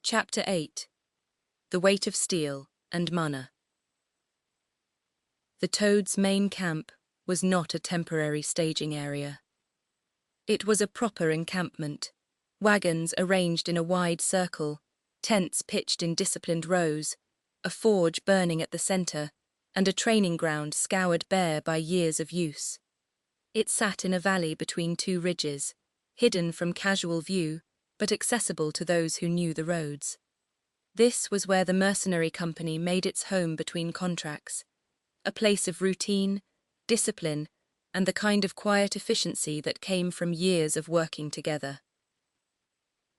Chapter 8. The Weight of Steel and Mana. The Toad's main camp was not a temporary staging area. It was a proper encampment, wagons arranged in a wide circle, tents pitched in disciplined rows, a forge burning at the center, and a training ground scoured bare by years of use. It sat in a valley between two ridges, hidden from casual view, but accessible to those who knew the roads. This was where the mercenary company made its home between contracts, a place of routine, discipline, and the kind of quiet efficiency that came from years of working together.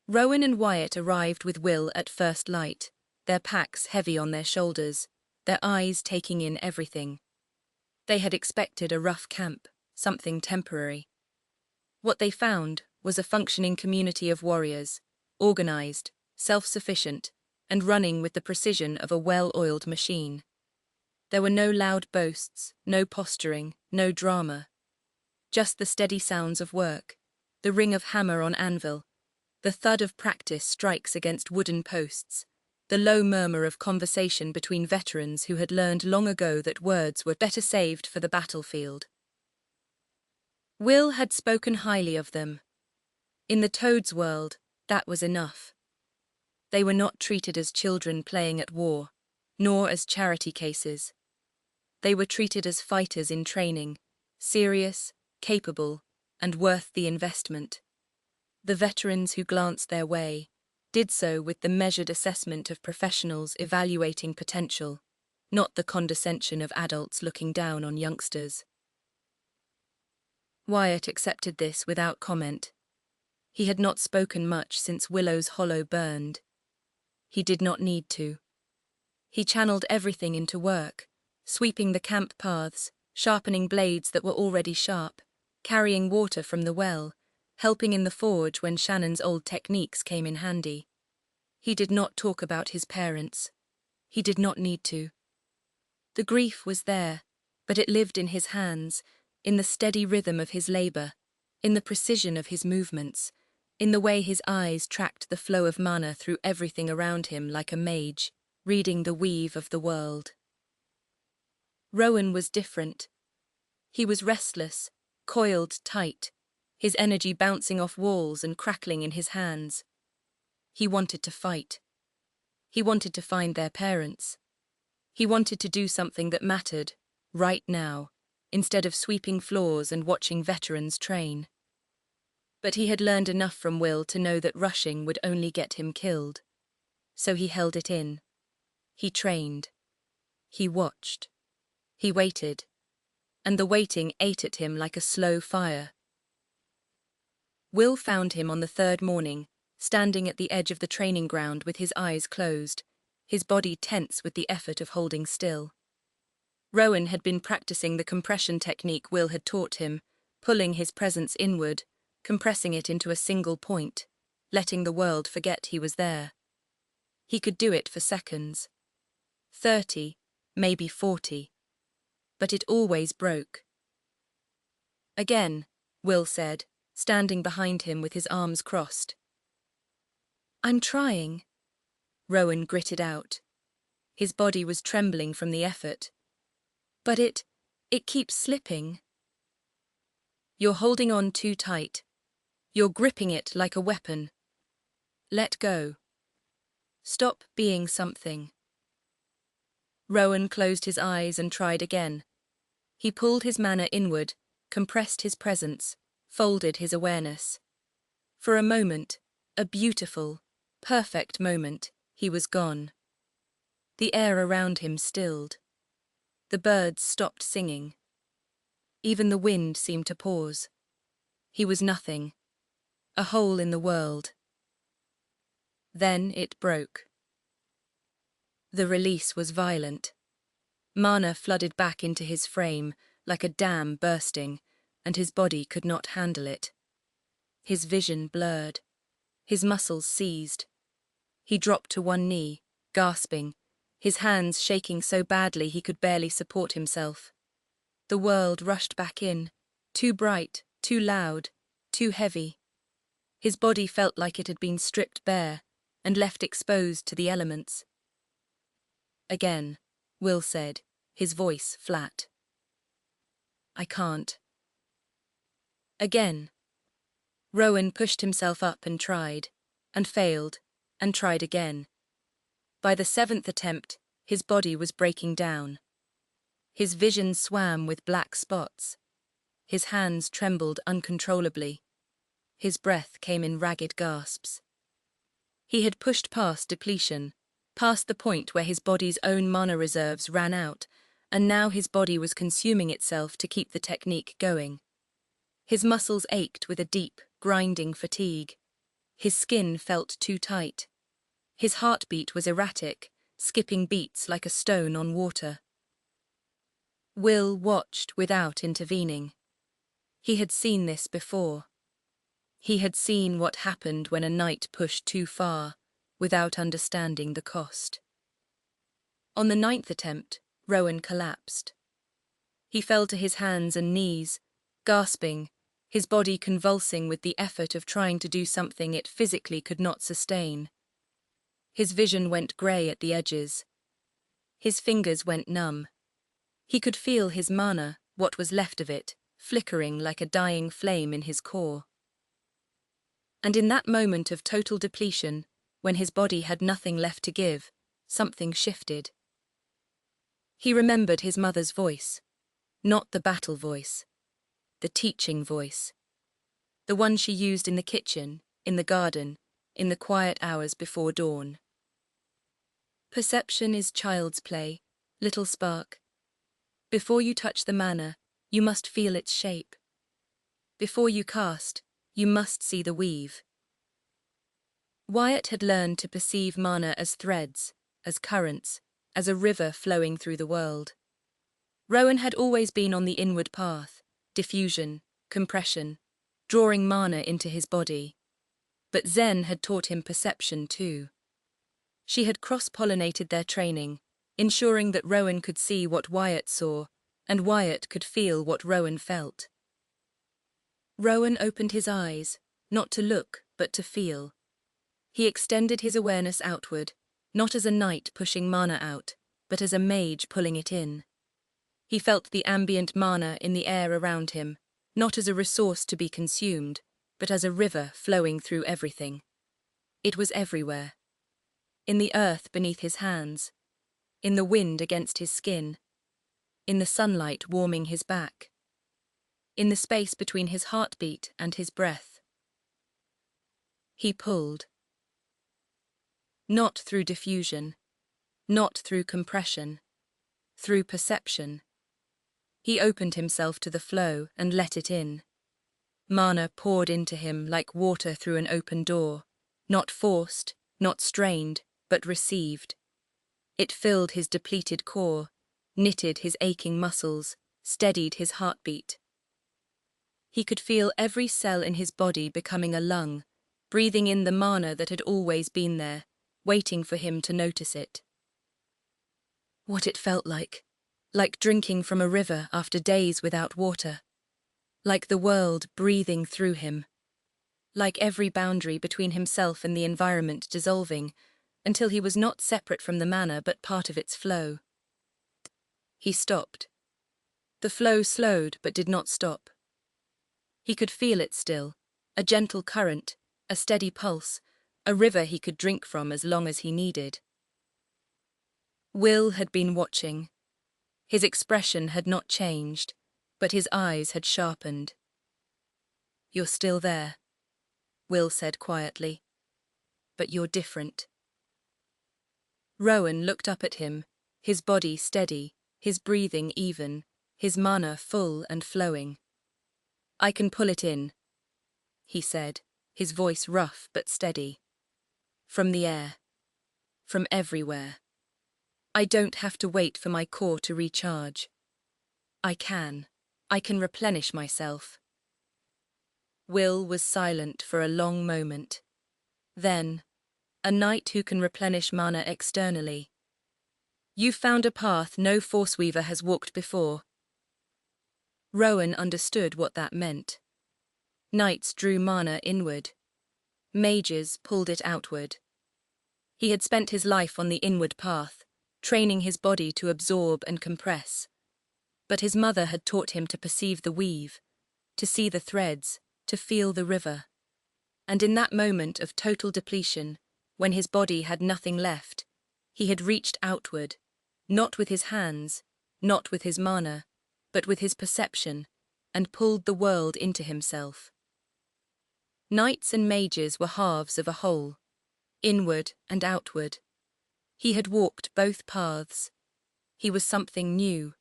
Rowan and Wyatt arrived with Will at first light, their packs heavy on their shoulders, their eyes taking in everything. They had expected a rough camp, something temporary. What they found was a functioning community of warriors, organized, self-sufficient, and running with the precision of a well-oiled machine. There were no loud boasts, no posturing, no drama. Just the steady sounds of work, the ring of hammer on anvil, the thud of practice strikes against wooden posts, the low murmur of conversation between veterans who had learned long ago that words were better saved for the battlefield. Will had spoken highly of them. In the Toad's world, that was enough. They were not treated as children playing at war, nor as charity cases. They were treated as fighters in training, serious, capable, and worth the investment. The veterans who glanced their way did so with the measured assessment of professionals evaluating potential, not the condescension of adults looking down on youngsters. Wyatt accepted this without comment. He had not spoken much since Willow's Hollow burned. He did not need to. He channeled everything into work, sweeping the camp paths, sharpening blades that were already sharp, carrying water from the well, helping in the forge when Shannon's old techniques came in handy. He did not talk about his parents. He did not need to. The grief was there, but it lived in his hands, in the steady rhythm of his labor, in the precision of his movements, in the way his eyes tracked the flow of mana through everything around him like a mage, reading the weave of the world. Rowan was different. He was restless, coiled tight, his energy bouncing off walls and crackling in his hands. He wanted to fight. He wanted to find their parents. He wanted to do something that mattered, right now, instead of sweeping floors and watching veterans train. But he had learned enough from Will to know that rushing would only get him killed. So he held it in. He trained. He watched. He waited. And the waiting ate at him like a slow fire. Will found him on the third morning, standing at the edge of the training ground with his eyes closed, his body tense with the effort of holding still. Rowan had been practicing the compression technique Will had taught him, pulling his presence inward, compressing it into a single point, letting the world forget he was there. He could do it for seconds. 30, maybe 40. But it always broke. Again, Will said, standing behind him with his arms crossed. "I'm trying," Rowan gritted out. His body was trembling from the effort. "But it keeps slipping." "You're holding on too tight. You're gripping it like a weapon. Let go. Stop being something." Rowan closed his eyes and tried again. He pulled his mana inward, compressed his presence, folded his awareness. For a moment, a beautiful, perfect moment, he was gone. The air around him stilled. The birds stopped singing. Even the wind seemed to pause. He was nothing. A hole in the world. Then it broke. The release was violent. Mana flooded back into his frame like a dam bursting, and his body could not handle it. His vision blurred. His muscles seized. He dropped to one knee, gasping, his hands shaking so badly he could barely support himself. The world rushed back in, too bright, too loud, too heavy. His body felt like it had been stripped bare, and left exposed to the elements. Again, Will said, his voice flat. I can't. Again. Rowan pushed himself up and failed, and tried again. By the 7th attempt, his body was breaking down. His vision swam with black spots. His hands trembled uncontrollably. His breath came in ragged gasps. He had pushed past depletion, past the point where his body's own mana reserves ran out, and now his body was consuming itself to keep the technique going. His muscles ached with a deep, grinding fatigue. His skin felt too tight. His heartbeat was erratic, skipping beats like a stone on water. Will watched without intervening. He had seen this before. He had seen what happened when a knight pushed too far, without understanding the cost. On the 9th attempt, Rowan collapsed. He fell to his hands and knees, gasping, his body convulsing with the effort of trying to do something it physically could not sustain. His vision went grey at the edges. His fingers went numb. He could feel his mana, what was left of it, flickering like a dying flame in his core. And in that moment of total depletion, when his body had nothing left to give, something shifted. He remembered his mother's voice, not the battle voice, the teaching voice, the one she used in the kitchen, in the garden, in the quiet hours before dawn. Perception is child's play, little spark. Before you touch the mana, you must feel its shape. Before you cast, you must see the weave. Wyatt had learned to perceive mana as threads, as currents, as a river flowing through the world. Rowan had always been on the inward path, diffusion, compression, drawing mana into his body. But Zen had taught him perception too. She had cross-pollinated their training, ensuring that Rowan could see what Wyatt saw, and Wyatt could feel what Rowan felt. Rowan opened his eyes, not to look, but to feel. He extended his awareness outward, not as a knight pushing mana out, but as a mage pulling it in. He felt the ambient mana in the air around him, not as a resource to be consumed, but as a river flowing through everything. It was everywhere. In the earth beneath his hands, in the wind against his skin, in the sunlight warming his back, in the space between his heartbeat and his breath. He pulled. Not through diffusion, not through compression, through perception. He opened himself to the flow and let it in. Mana poured into him like water through an open door, not forced, not strained, but received. It filled his depleted core, knitted his aching muscles, steadied his heartbeat. He could feel every cell in his body becoming a lung, breathing in the mana that had always been there, waiting for him to notice it. What it felt like drinking from a river after days without water, like the world breathing through him, like every boundary between himself and the environment dissolving, until he was not separate from the mana but part of its flow. He stopped. The flow slowed but did not stop. He could feel it still, a gentle current, a steady pulse, a river he could drink from as long as he needed. Will had been watching. His expression had not changed, but his eyes had sharpened. "You're still there," Will said quietly. "But you're different." Rowan looked up at him, his body steady, his breathing even, his mana full and flowing. "I can pull it in," he said, his voice rough but steady. "From the air. From everywhere. I don't have to wait for my core to recharge. I can replenish myself." Will was silent for a long moment. Then, "A knight who can replenish mana externally. You've found a path no Forceweaver has walked before." Rowan understood what that meant. Knights drew mana inward. Mages pulled it outward. He had spent his life on the inward path, training his body to absorb and compress. But his mother had taught him to perceive the weave, to see the threads, to feel the river. And in that moment of total depletion, when his body had nothing left, he had reached outward, not with his hands, not with his mana, but with his perception, and pulled the world into himself. Knights and mages were halves of a whole, inward and outward. He had walked both paths. He was something new.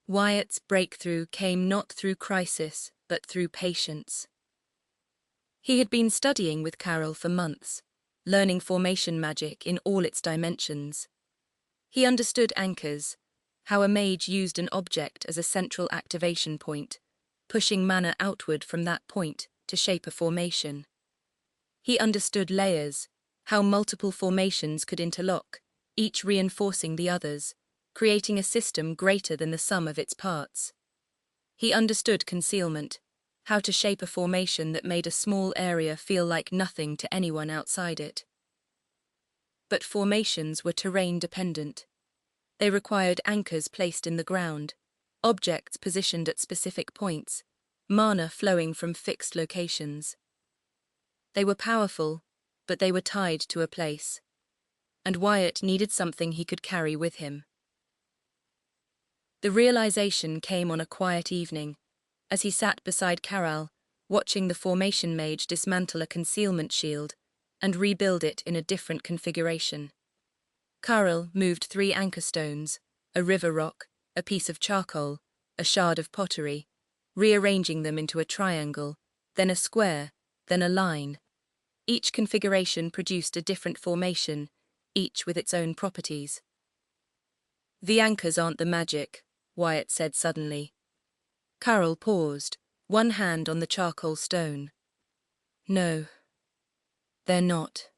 Wyatt's breakthrough came not through crisis, but through patience. He had been studying with Carol for months, learning formation magic in all its dimensions. He understood anchors, how a mage used an object as a central activation point, pushing mana outward from that point to shape a formation. He understood layers, how multiple formations could interlock, each reinforcing the others, creating a system greater than the sum of its parts. He understood concealment, how to shape a formation that made a small area feel like nothing to anyone outside it. But formations were terrain-dependent. They required anchors placed in the ground, objects positioned at specific points, mana flowing from fixed locations. They were powerful, but they were tied to a place. And Wyatt needed something he could carry with him. The realization came on a quiet evening, as he sat beside Carol, watching the formation mage dismantle a concealment shield and rebuild it in a different configuration. Carol moved 3 anchor stones, a river rock, a piece of charcoal, a shard of pottery, rearranging them into a triangle, then a square, then a line. Each configuration produced a different formation, each with its own properties. "The anchors aren't the magic," Wyatt said suddenly. Carol paused, one hand on the charcoal stone. "No, they're not.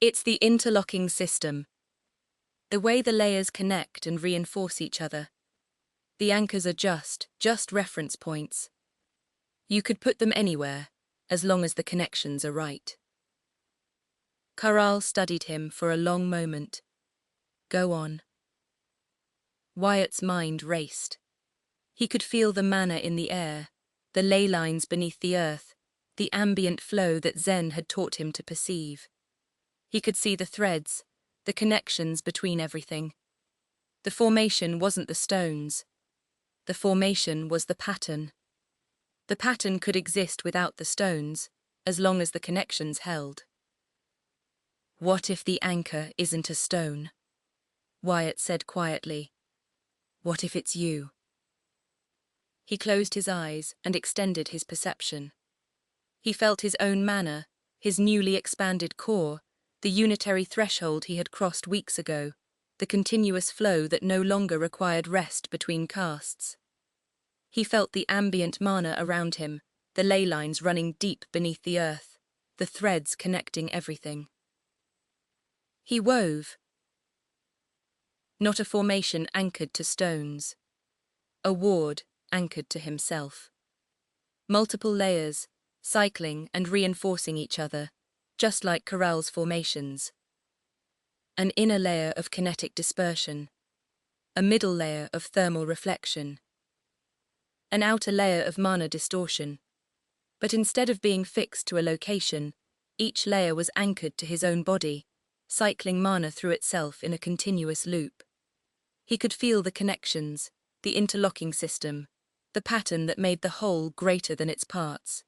It's the interlocking system. The way the layers connect and reinforce each other. The anchors are just reference points. You could put them anywhere, as long as the connections are right." Carol studied him for a long moment. "Go on." Wyatt's mind raced. He could feel the mana in the air, the ley lines beneath the earth, the ambient flow that Zen had taught him to perceive. He could see the threads, the connections between everything. The formation wasn't the stones. The formation was the pattern. The pattern could exist without the stones, as long as the connections held. "What if the anchor isn't a stone?" Wyatt said quietly. "What if it's you?" He closed his eyes and extended his perception. He felt his own mana, his newly expanded core, the unitary threshold he had crossed weeks ago, the continuous flow that no longer required rest between casts. He felt the ambient mana around him, the ley lines running deep beneath the earth, the threads connecting everything. He wove. Not a formation anchored to stones. A ward anchored to himself. Multiple layers, cycling and reinforcing each other, just like Carol's formations. An inner layer of kinetic dispersion. A middle layer of thermal reflection. An outer layer of mana distortion. But instead of being fixed to a location, each layer was anchored to his own body, cycling mana through itself in a continuous loop. He could feel the connections, the interlocking system, the pattern that made the whole greater than its parts.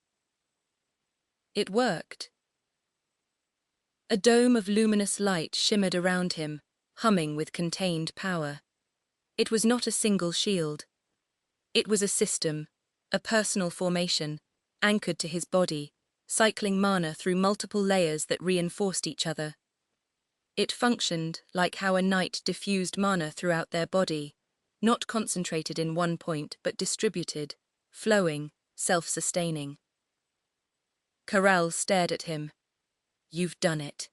It worked. A dome of luminous light shimmered around him, humming with contained power. It was not a single shield. It was a system, a personal formation, anchored to his body, cycling mana through multiple layers that reinforced each other. It functioned like how a knight diffused mana throughout their body, not concentrated in one point but distributed, flowing, self-sustaining. Carol stared at him. "You've done it.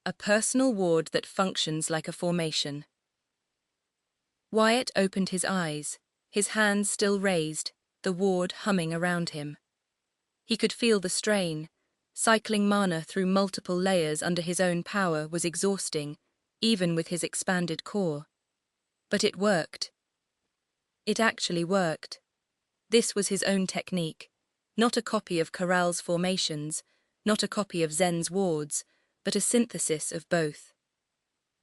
A personal ward that functions like a formation." Wyatt opened his eyes, his hands still raised, the ward humming around him. He could feel the strain, Cycling mana through multiple layers under his own power was exhausting, even with his expanded core. But it worked. It actually worked. This was his own technique, not a copy of Corral's formations, not a copy of Zen's wards, but a synthesis of both.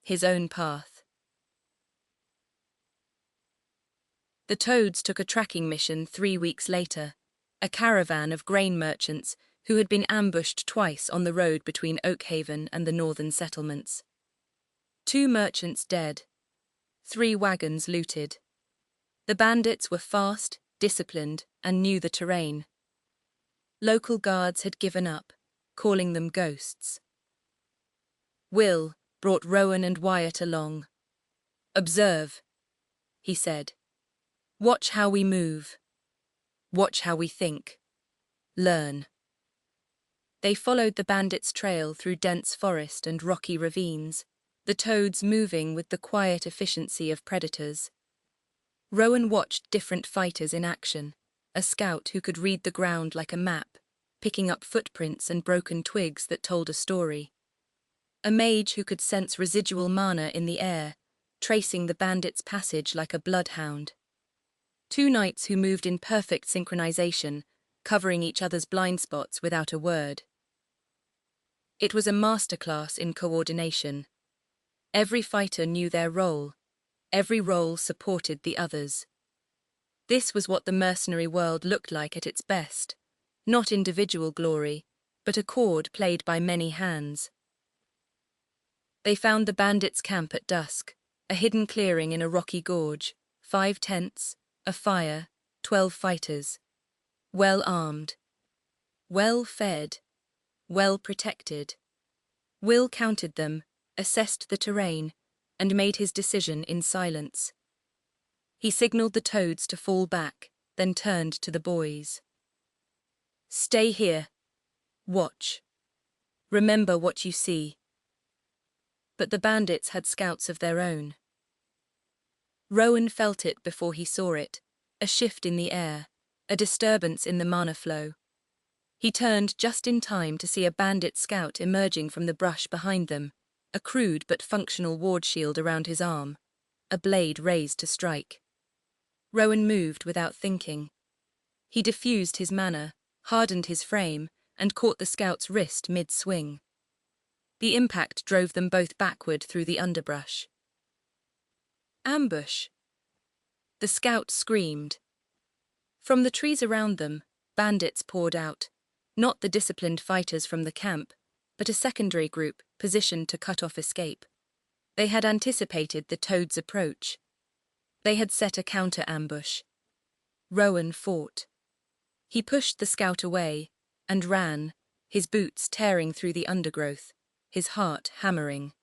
His own path. The Toads took a tracking mission 3 weeks later, a caravan of grain merchants who had been ambushed twice on the road between Oakhaven and the northern settlements. 2 merchants dead. 3 wagons looted. The bandits were fast, disciplined, and knew the terrain. Local guards had given up, calling them ghosts. Will brought Rowan and Wyatt along. "Observe," he said. "Watch how we move. Watch how we think. Learn." They followed the bandits' trail through dense forest and rocky ravines, the Toads moving with the quiet efficiency of predators. Rowan watched different fighters in action, a scout who could read the ground like a map, picking up footprints and broken twigs that told a story. A mage who could sense residual mana in the air, tracing the bandits' passage like a bloodhound. 2 knights who moved in perfect synchronization, covering each other's blind spots without a word. It was a masterclass in coordination. Every fighter knew their role. Every role supported the others. This was what the mercenary world looked like at its best, not individual glory, but a chord played by many hands. They found the bandits' camp at dusk, a hidden clearing in a rocky gorge, 5 tents, a fire, 12 fighters. Well armed. Well fed. Well protected. Will counted them, assessed the terrain, and made his decision in silence. He signaled the Toads to fall back, then turned to the boys. "Stay here. Watch. Remember what you see." But the bandits had scouts of their own. Rowan felt it before he saw it, a shift in the air, a disturbance in the mana flow. He turned just in time to see a bandit scout emerging from the brush behind them, a crude but functional ward shield around his arm, a blade raised to strike. Rowan moved without thinking. He diffused his mana, hardened his frame, and caught the scout's wrist mid-swing. The impact drove them both backward through the underbrush. "Ambush!" The scout screamed. From the trees around them, bandits poured out, not the disciplined fighters from the camp, but a secondary group positioned to cut off escape. They had anticipated the Toads' approach. They had set a counter-ambush. Rowan fought. He pushed the scout away and ran, his boots tearing through the undergrowth, his heart hammering.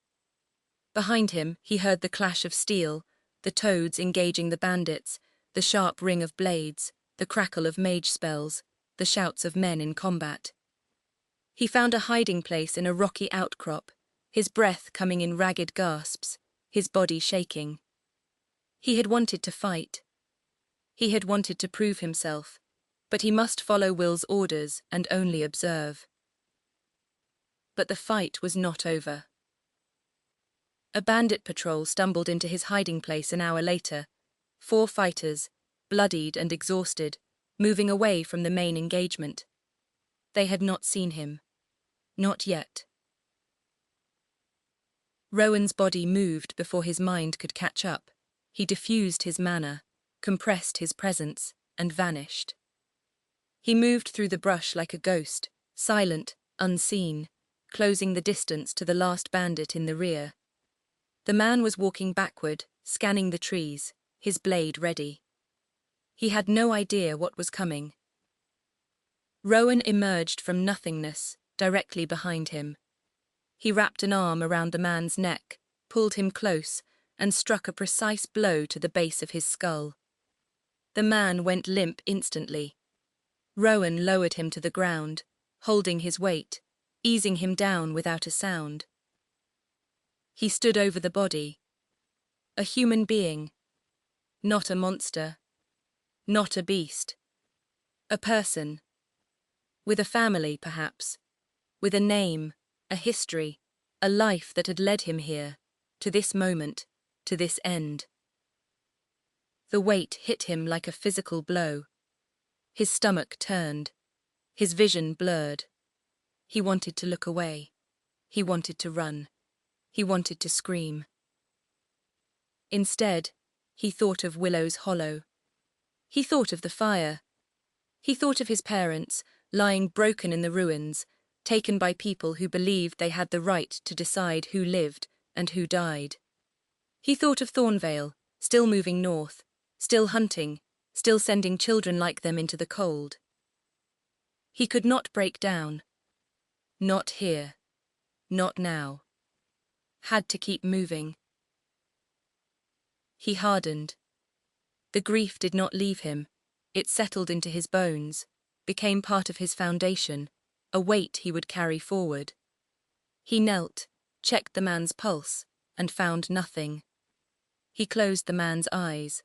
Behind him, he heard the clash of steel, the Toads engaging the bandits, the sharp ring of blades, the crackle of mage spells, the shouts of men in combat. He found a hiding place in a rocky outcrop, his breath coming in ragged gasps, his body shaking. He had wanted to fight. He had wanted to prove himself, but he must follow Will's orders and only observe. But the fight was not over. A bandit patrol stumbled into his hiding place an hour later, 4 fighters, bloodied and exhausted, moving away from the main engagement. They had not seen him. Not yet. Rowan's body moved before his mind could catch up. He diffused his mana, compressed his presence, and vanished. He moved through the brush like a ghost, silent, unseen, closing the distance to the last bandit in the rear. The man was walking backward, scanning the trees, his blade ready. He had no idea what was coming. Rowan emerged from nothingness, directly behind him. He wrapped an arm around the man's neck, pulled him close, and struck a precise blow to the base of his skull. The man went limp instantly. Rowan lowered him to the ground, holding his weight, easing him down without a sound. He stood over the body. A human being. Not a monster. Not a beast. A person. With a family, perhaps. with a name, a history, a life that had led him here, to this moment, to this end. The weight hit him like a physical blow. His stomach turned. His vision blurred. He wanted to look away. He wanted to run. He wanted to scream. Instead, he thought of Willow's Hollow. He thought of the fire. He thought of his parents, lying broken in the ruins, taken by people who believed they had the right to decide who lived and who died. He thought of Thornvale, still moving north, still hunting, still sending children like them into the cold. He could not break down. Not here. Not now. Had to keep moving. He hardened. The grief did not leave him. It settled into his bones, became part of his foundation, a weight he would carry forward. He knelt, checked the man's pulse, and found nothing. He closed the man's eyes.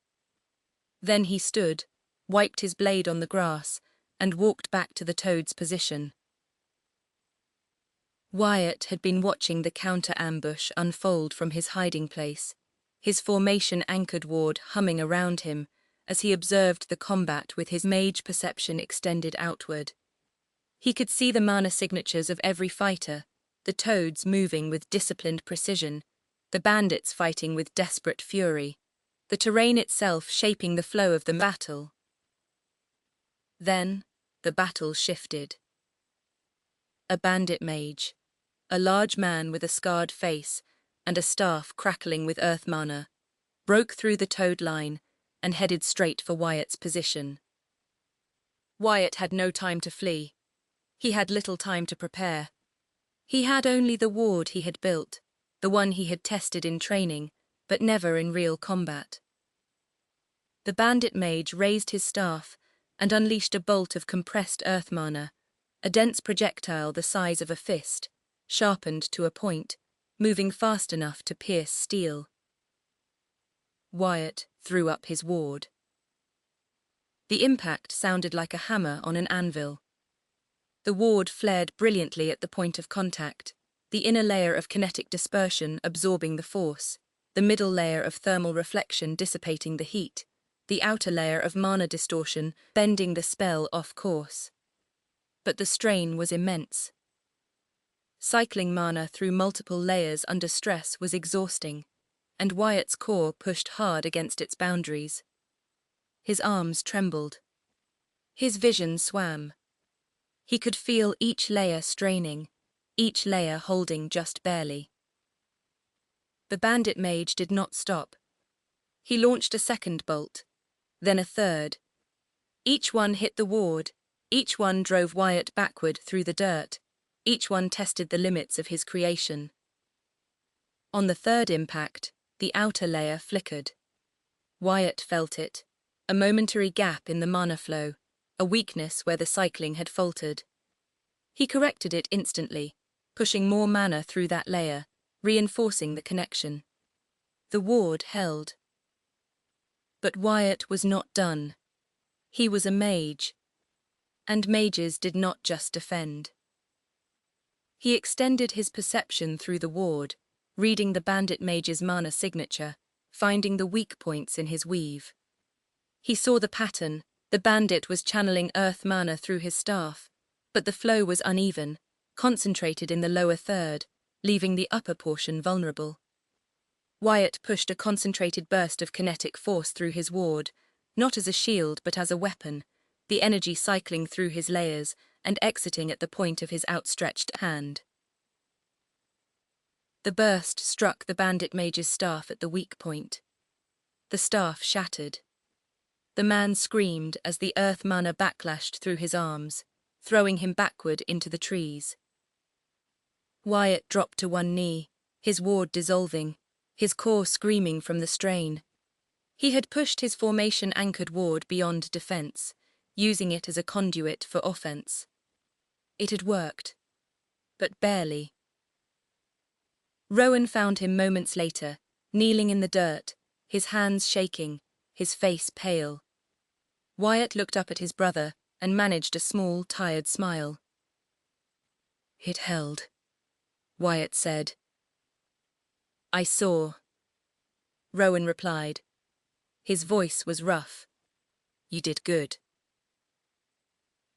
Then he stood, wiped his blade on the grass, and walked back to the toad's position. Wyatt had been watching the counter-ambush unfold from his hiding place, his formation-anchored ward humming around him as he observed the combat with his mage perception extended outward. He could see the mana signatures of every fighter, the toads moving with disciplined precision, the bandits fighting with desperate fury, the terrain itself shaping the flow of the battle. Then, the battle shifted. A bandit mage, a large man with a scarred face and a staff crackling with earth mana, broke through the toad line and headed straight for Wyatt's position. Wyatt had no time to flee. He had little time to prepare. He had only the ward he had built, the one he had tested in training, but never in real combat. The bandit mage raised his staff and unleashed a bolt of compressed earth mana, a dense projectile the size of a fist, sharpened to a point, moving fast enough to pierce steel. Wyatt threw up his ward. The impact sounded like a hammer on an anvil. The ward flared brilliantly at the point of contact, the inner layer of kinetic dispersion absorbing the force, the middle layer of thermal reflection dissipating the heat, the outer layer of mana distortion bending the spell off course. But the strain was immense. Cycling mana through multiple layers under stress was exhausting, and Wyatt's core pushed hard against its boundaries. His arms trembled. His vision swam. He could feel each layer straining, each layer holding just barely. The bandit mage did not stop. He launched a second bolt, then a third. Each one hit the ward, each one drove Wyatt backward through the dirt, each one tested the limits of his creation. On the third impact, the outer layer flickered. Wyatt felt it, a momentary gap in the mana flow, a weakness where the cycling had faltered. He corrected it instantly, pushing more mana through that layer, reinforcing the connection. The ward held. But Wyatt was not done. He was a mage, and mages did not just defend. He extended his perception through the ward, reading the bandit mage's mana signature, finding the weak points in his weave. He saw the pattern. The bandit was channeling earth mana through his staff, but the flow was uneven, concentrated in the lower third, leaving the upper portion vulnerable. Wyatt pushed a concentrated burst of kinetic force through his ward, not as a shield but as a weapon, the energy cycling through his layers and exiting at the point of his outstretched hand. The burst struck the bandit mage's staff at the weak point. The staff shattered. The man screamed as the earth mana backlashed through his arms, throwing him backward into the trees. Wyatt dropped to one knee, his ward dissolving, his core screaming from the strain. He had pushed his formation-anchored ward beyond defense, using it as a conduit for offense. It had worked, but barely. Rowan found him moments later, kneeling in the dirt, his hands shaking, his face pale. Wyatt looked up at his brother and managed a small, tired smile. It held, Wyatt said. I saw, Rowan replied. His voice was rough. You did good.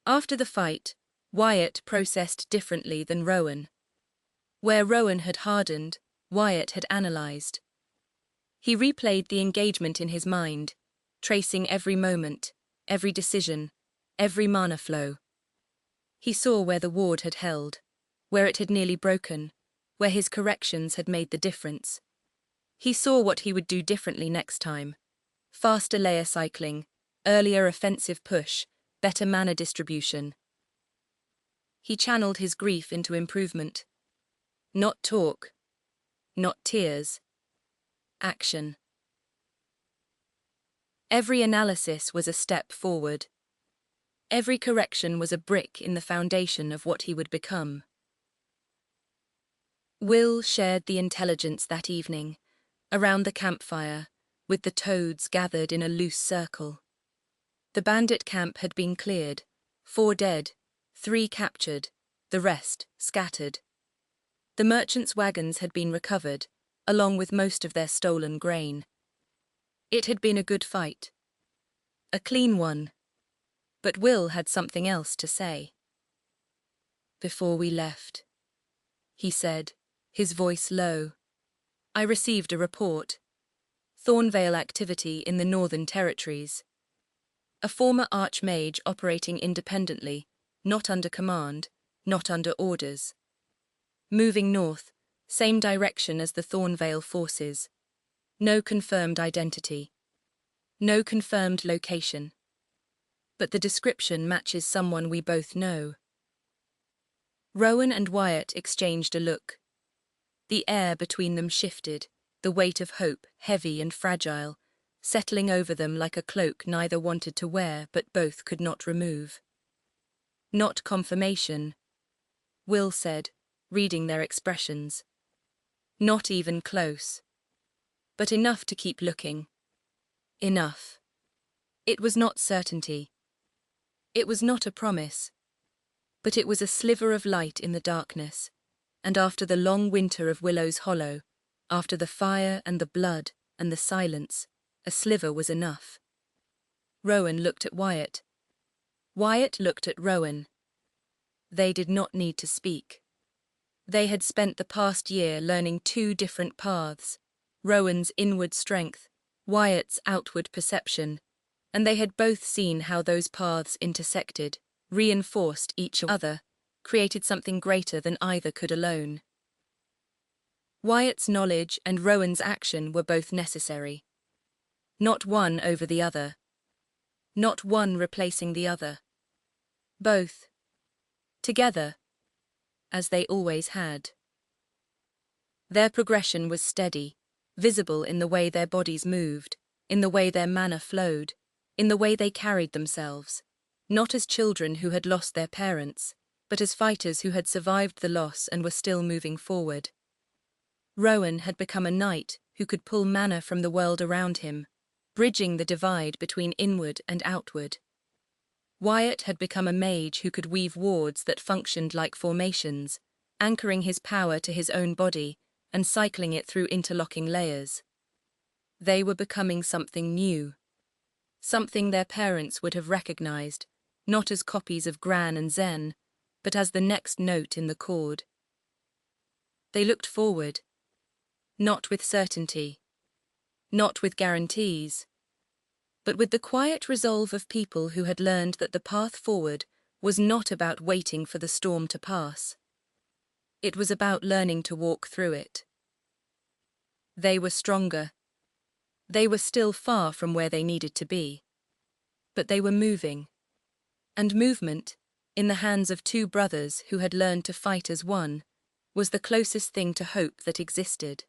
After the fight, Wyatt processed differently than Rowan. Where Rowan had hardened, Wyatt had analysed. He replayed the engagement in his mind, tracing every moment, every decision, every mana flow. He saw where the ward had held, where it had nearly broken, where his corrections had made the difference. He saw what he would do differently next time. Faster layer cycling, earlier offensive push, better mana distribution. He channeled his grief into improvement. Not talk, not tears, action. Every analysis was a step forward. Every correction was a brick in the foundation of what he would become. Will shared the intelligence that evening, around the campfire, with the toads gathered in a loose circle. The bandit camp had been cleared, 4 dead, 3 captured, the rest scattered. The merchants' wagons had been recovered, along with most of their stolen grain. It had been a good fight. A clean one. But Will had something else to say. Before we left, he said, his voice low, I received a report. Thornvale activity in the Northern Territories. A former archmage operating independently, not under command, not under orders. Moving north, same direction as the Thornvale forces. No confirmed identity. No confirmed location. But the description matches someone we both know. Rowan and Wyatt exchanged a look. The air between them shifted, the weight of hope, heavy and fragile, settling over them like a cloak neither wanted to wear but both could not remove. Not confirmation, Will said, reading their expressions. Not even close. But enough to keep looking. Enough. It was not certainty. It was not a promise. But it was a sliver of light in the darkness, and after the long winter of Willow's Hollow, after the fire and the blood and the silence, a sliver was enough. Rowan looked at Wyatt. Wyatt looked at Rowan. They did not need to speak. They had spent the past year learning 2 different paths, Rowan's inward strength, Wyatt's outward perception, and they had both seen how those paths intersected, reinforced each other, created something greater than either could alone. Wyatt's knowledge and Rowan's action were both necessary. Not one over the other. Not one replacing the other. Both. Together. As they always had. Their progression was steady, visible in the way their bodies moved, in the way their mana flowed, in the way they carried themselves, not as children who had lost their parents, but as fighters who had survived the loss and were still moving forward. Rowan had become a knight who could pull mana from the world around him, bridging the divide between inward and outward. Wyatt had become a mage who could weave wards that functioned like formations, anchoring his power to his own body and cycling it through interlocking layers. They were becoming something new. Something their parents would have recognized, not as copies of Gran and Zen, but as the next note in the chord. They looked forward. Not with certainty. Not with guarantees. But with the quiet resolve of people who had learned that the path forward was not about waiting for the storm to pass. It was about learning to walk through it. They were stronger. They were still far from where they needed to be. But they were moving. And movement, in the hands of 2 brothers who had learned to fight as one, was the closest thing to hope that existed.